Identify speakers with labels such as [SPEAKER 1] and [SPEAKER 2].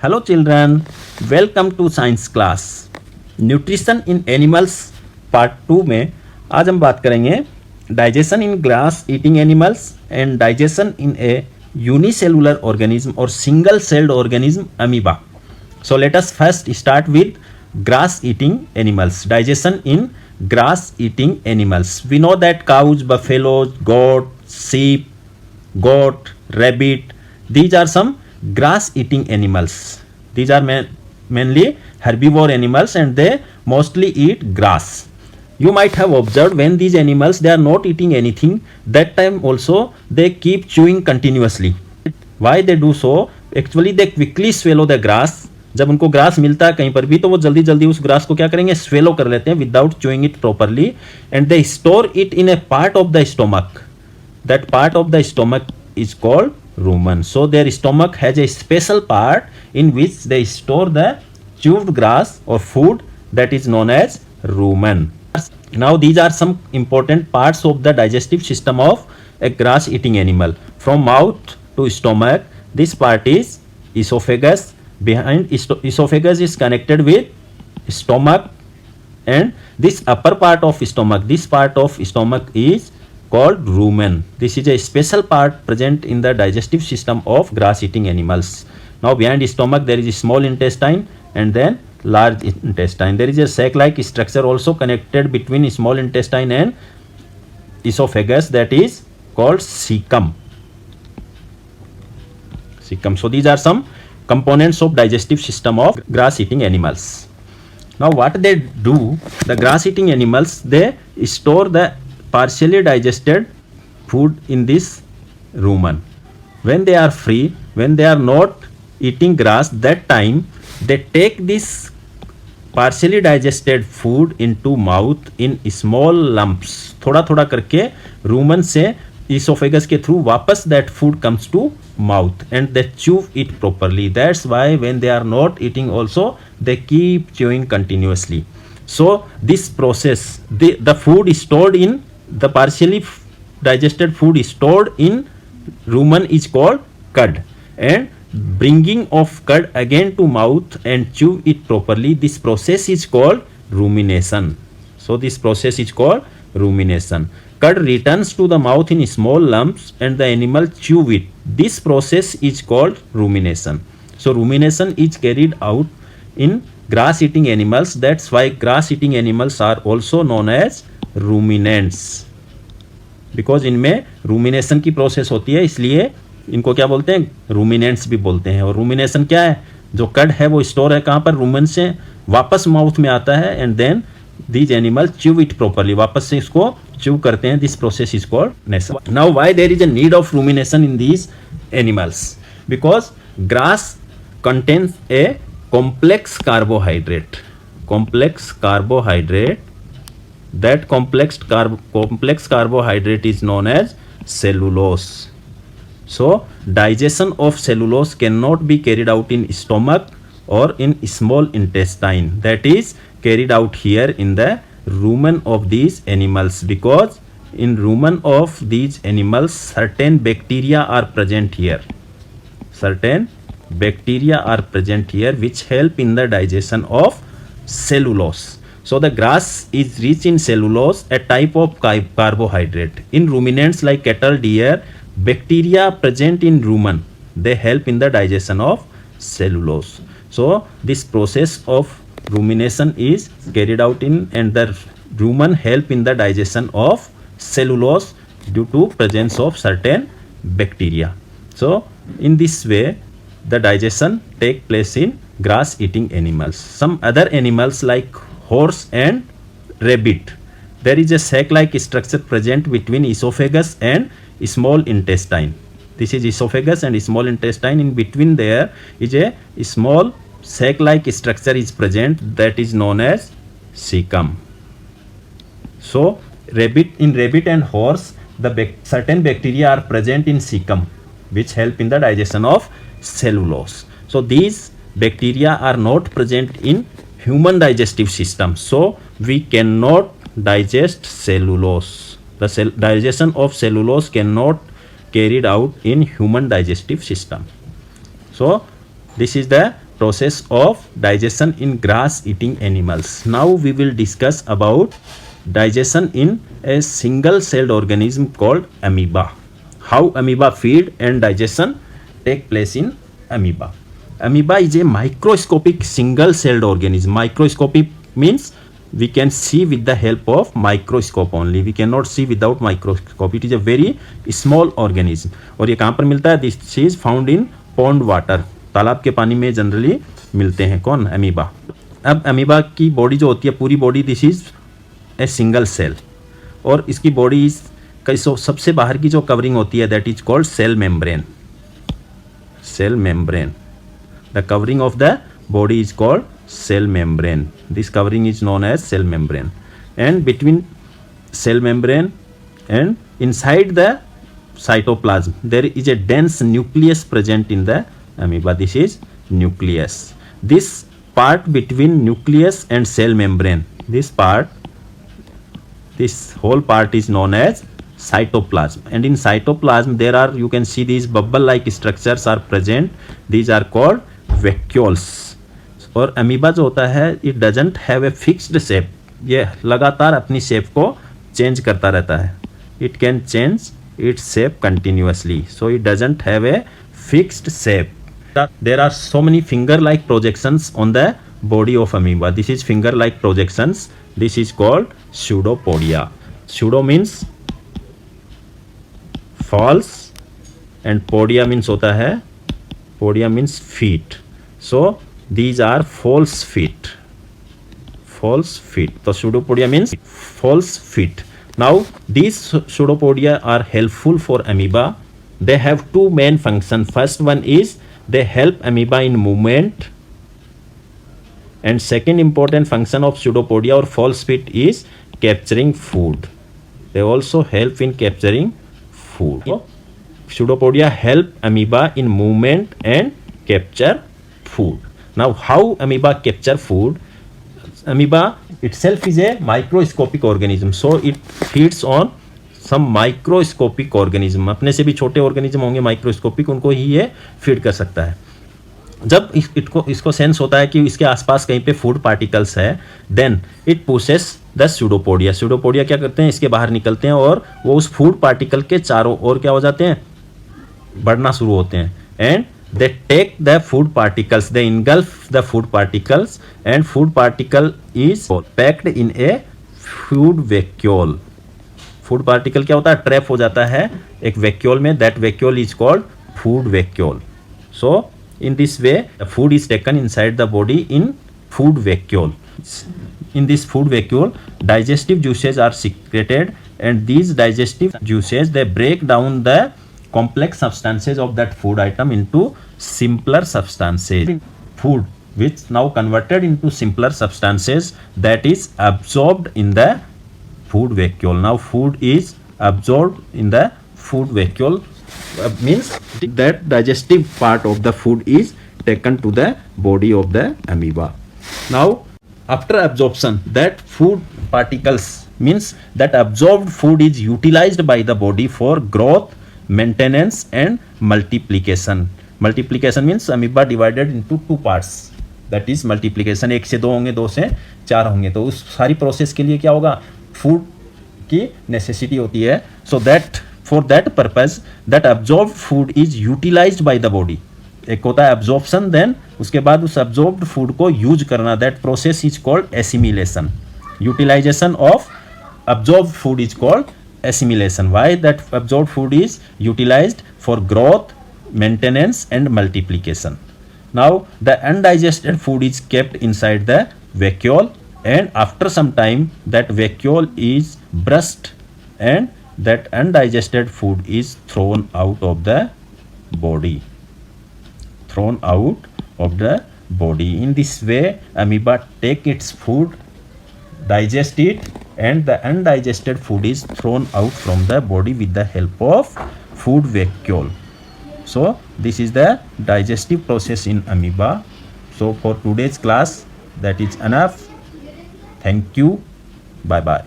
[SPEAKER 1] Hello children, welcome to science class. Nutrition in animals part 2 में आज हम बात करेंगे digestion in grass eating animals and digestion in a unicellular organism और single celled organism amoeba. So let us first start with grass eating animals. Digestion in grass eating animals. We know that cows, buffaloes, goat, sheep, goat, rabbit, these are some grass eating animals. These are mainly herbivore animals and they mostly eat grass. You might have observed when these animals they are not eating anything, that time also they keep chewing continuously. Why they do so? Actually they quickly swallow the grass. जब उनको grass मिलता है कहीं पर भी तो वो जल्दी जल्दी उस ग्रास को क्या करेंगे, स्वेलो कर लेते हैं without chewing it properly, and they store it in A part of the stomach. That part of the stomach is called rumen. So their stomach has a special part in which they store the chewed grass or food that is known as rumen. Now these are some important parts of the digestive system of a grass eating animal. From mouth to stomach, this part is esophagus. Behind esophagus is connected with stomach, and this upper part of stomach, this part of stomach is called rumen. This is a special part present in the digestive system of grass eating animals. Now behind stomach there is a small intestine and then large intestine. There is a sac like structure also connected between small intestine and esophagus, that is called cecum. So these are some components of digestive system of grass eating animals. Now what they do, the grass eating animals, they store the partially digested food in this rumen. When they are free, when they are not eating grass, that time they take this partially digested food into mouth in small lumps. थोड़ा थोड़ा करके rumen से esophagus के through वापस that food comes to mouth and they chew it properly. That's why when they are not eating also they keep chewing continuously. So this process, the food is stored in the partially digested food is stored in rumen is called cud, and bringing of cud again to mouth and chew it properly, this process is called rumination. So this process is called rumination. Cud returns to the mouth in small lumps and the animal chew it. This process is called rumination. So rumination is carried out in grass eating animals. That's why grass eating animals are also known as ruminants, because इनमें rumination की process होती है, इसलिए इनको क्या बोलते हैं, ruminants भी बोलते हैं. और रूमिनेशन क्या है, जो कड है वो स्टोर है कहाँ पर, रूमन से वापस माउथ में आता है and then these animal chew it properly, वापस से इसको च्यू करते हैं. This process is called nation. Now why there is a need of rumination in these animals, because grass contains a complex carbohydrate. That complex carbohydrate is known as cellulose. So digestion of cellulose cannot be carried out in stomach or in small intestine. That is carried out here in the rumen of these animals, because in rumen of these animals certain bacteria are present here. Which help in the digestion of cellulose. So the grass is rich in cellulose, a type of carbohydrate. In ruminants like cattle, deer, bacteria present in rumen, they help in the digestion of cellulose. So this process of rumination is carried out in, and the rumen help in the digestion of cellulose due to presence of certain bacteria. So in this way the digestion take place in grass eating animals. Some other animals like horse and rabbit, there is a sac like structure present between esophagus and small intestine. This is esophagus and small intestine. In between there is a small sac like structure is present, that is known as cecum. So in rabbit and horse certain bacteria are present in cecum which help in the digestion of cellulose. So these bacteria are not present in human digestive system, so we cannot digest cellulose. The digestion of cellulose cannot carried out in human digestive system. So this is the process of digestion in grass eating animals. Now we will discuss about digestion in a single celled organism called amoeba. How amoeba feed and digestion take place in amoeba. Amoeba is a microscopic single celled organism. Microscopic means we can see with the help of microscope only. We cannot see without microscope. It is a very small organism. और ये कहाँ पर मिलता है? This is found in pond water. तालाब के पानी में जनरली मिलते हैं. कौन? अमीबा. अब अमीबा की बॉडी जो होती है, पूरी body, this is a single cell, और इसकी बॉडी का सबसे बाहर की जो कवरिंग होती है that is called cell membrane. Cell membrane. The covering of the body is called cell membrane. This covering is known as cell membrane. And between cell membrane and inside the cytoplasm there is a dense nucleus present in the amoeba. This is nucleus. This part between nucleus and cell membrane, this whole part is known as cytoplasm. And in cytoplasm there are, you can see these bubble like structures are present. These are called vacuoles. और amoeba जो होता है it doesn't have a fixed shape. ये लगातार अपनी shape को change करता रहता है. It can change its shape continuously, so it doesn't have a fixed shape. There are so many finger like projections on the body of amoeba. This is finger like projections. This is called pseudopodia. Pseudo means false and podia means होता है, podia means feet. So these are false feet. False feet. So pseudopodia means false feet. Now these pseudopodia are helpful for amoeba. They have two main functions. First one is they help amoeba in movement, and second important function of pseudopodia or false feet is capturing food. They also help in capturing food. So, pseudopodia help amoeba in movement and capture food. Now how amoeba capture food? Amoeba itself is a microscopic organism, so it feeds on some microscopic organism. अपने से भी छोटे organism होंगे microscopic, उनको ही ये feed कर सकता है. जब इसको सेंस होता है कि इसके आसपास कहीं पे फूड पार्टिकल्स है, then it pushes the pseudopodia. Pseudopodia क्या करते हैं? इसके बाहर निकलते हैं और वो उस फूड पार्टिकल के चारों ओर क्या हो जाते हैं? बढ़ना शुरू होते हैं. And they take the food particles, they engulf the food particles, and food particle is packed in a food vacuole. food particle क्या होता है? ट्रैप हो जाता है एक vacuole में. that vacuole is called food vacuole. so in this way the food is taken inside the body in food vacuole. in this food vacuole digestive juices are secreted, and these digestive juices they break down the complex substances of that food item into simpler substances. Food which now converted into simpler substances that is absorbed in the food vacuole. Now food is absorbed in the food vacuole, means that digestive part of the food is taken to the body of the amoeba. Now after absorption, that food particles means that absorbed food is utilized by the body for growth, maintenance and multiplication. Multiplication means amoeba divided into two parts. That is multiplication. एक से दो होंगे, दो से चार होंगे. तो उस सारी प्रोसेस के लिए क्या होगा? फूड की नेसेसिटी होती है. So that for that purpose that absorbed food is utilized by the body. एक होता है absorption, then उसके बाद उस absorbed food को यूज करना. That process is called assimilation. Utilization of absorbed food is called assimilation. Why? That absorbed food is utilized for growth, maintenance and multiplication. Now the undigested food is kept inside the vacuole, and after some time that vacuole is burst and that undigested food is thrown out of the body. Thrown out of the body. In this way amoeba take its food, digest it, and the undigested food is thrown out from the body with the help of food vacuole. So this is the digestive process in amoeba. So for today's class that is enough. Thank you. Bye bye.